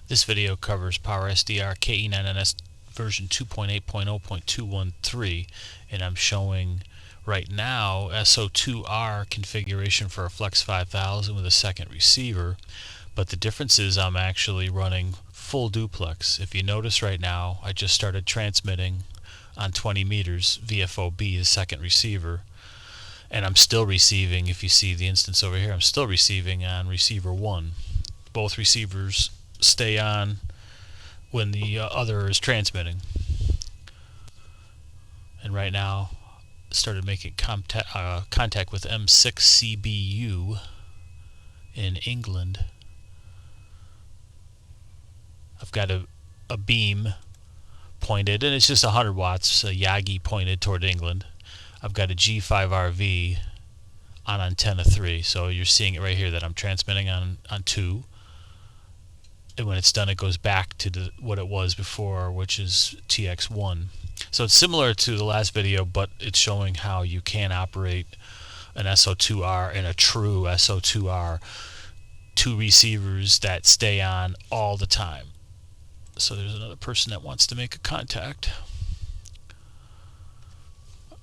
This video covers PowerSDR ke9ns version 2.8.0.213, and I'm showing right now SO2R configuration for a Flex-5000 with a second receiver, but the difference is I'm actually running full duplex. If you notice right now, I just started transmitting on 20 meters VFOB, the second receiver, and I'm still receiving, if you see the instance over here, I'm still receiving on receiver 1. Both receivers stay on when the other is transmitting. And right now started making contact with M6CBU in England. I've got a beam pointed, and it's just 100 watts, a yagi pointed toward England. I've got a G5RV on antenna 3, so you're seeing it right here that I'm transmitting on 2. And when it's done, it goes back to what it was before, which is TX1. So it's similar to the last video, but it's showing how you can operate an SO2R and a true SO2R, two receivers that stay on all the time. So there's another person that wants to make a contact,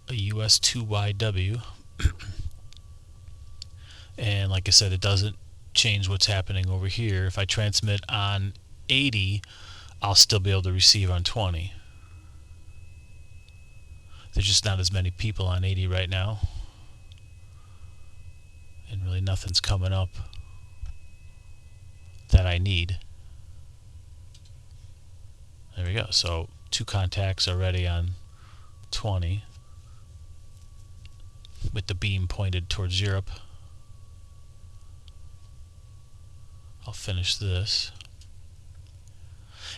a US2YW. And like I said, it doesn't change what's happening over here. If I transmit on 80, I'll still be able to receive on 20. There's just not as many people on 80 right now, and really nothing's coming up that I need. There we go. So 2 contacts already on 20 with the beam pointed towards Europe. I'll finish this.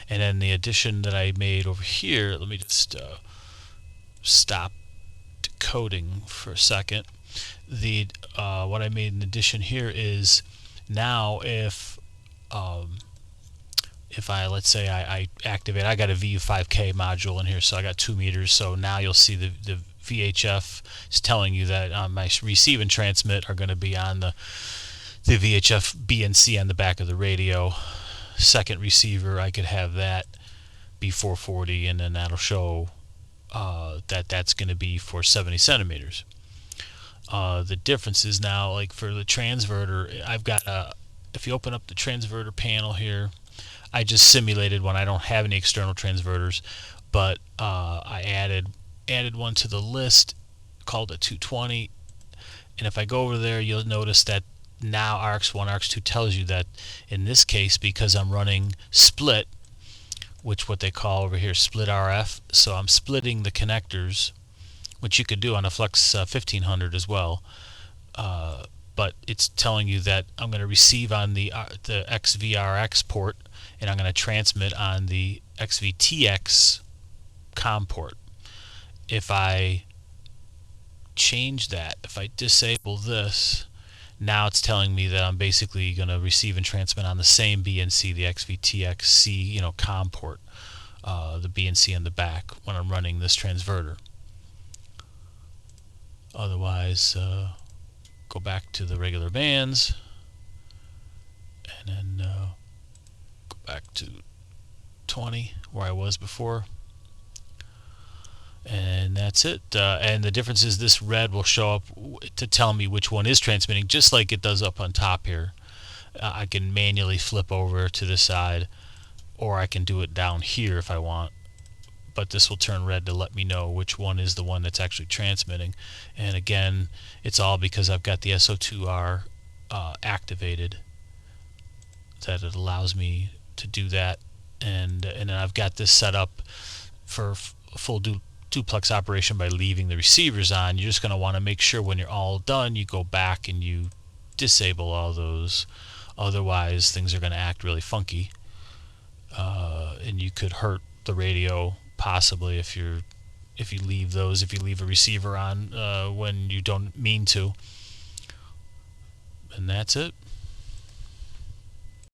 And then the addition that I made over here, let me just stop decoding for a second. The what I made in addition here is now if I, let's say I activate, I got a VU5K module in here, so I got 2 meters, so now you'll see the VHF is telling you that my receive and transmit are going to be on the VHF B and C on the back of the radio. Second receiver, I could have that be 440, and then that'll show that's going to be for 70 centimeters. The difference is now, like for the transverter, I've got if you open up the transverter panel here, I just simulated one. I don't have any external transverters, but I added one to the list called a 220, and if I go over there, you'll notice that now RX1, RX2 tells you that in this case, because I'm running split, which what they call over here split RF, so I'm splitting the connectors, which you could do on a Flex-5000 as well, but it's telling you that I'm going to receive on the XVRX port, and I'm going to transmit on the XVT-X COM port. If I change that, if I disable this, now it's telling me that I'm basically going to receive and transmit on the same B and C, the XVT-X C, COM port, the B and C on the back when I'm running this transverter. Otherwise, go back to the regular bands, and then go back to 20 where I was before. And that's it. And the difference is this red will show up to tell me which one is transmitting, just like it does up on top here. I can manually flip over to this side, or I can do it down here if I want. But this will turn red to let me know which one is the one that's actually transmitting. And again, it's all because I've got the SO2R activated, that it allows me to do that. And then I've got this set up for full duplex operation by leaving the receivers on. You're just going to want to make sure when you're all done, you go back and you disable all those. Otherwise, things are going to act really funky, and you could hurt the radio possibly if you leave a receiver on when you don't mean to. And that's it.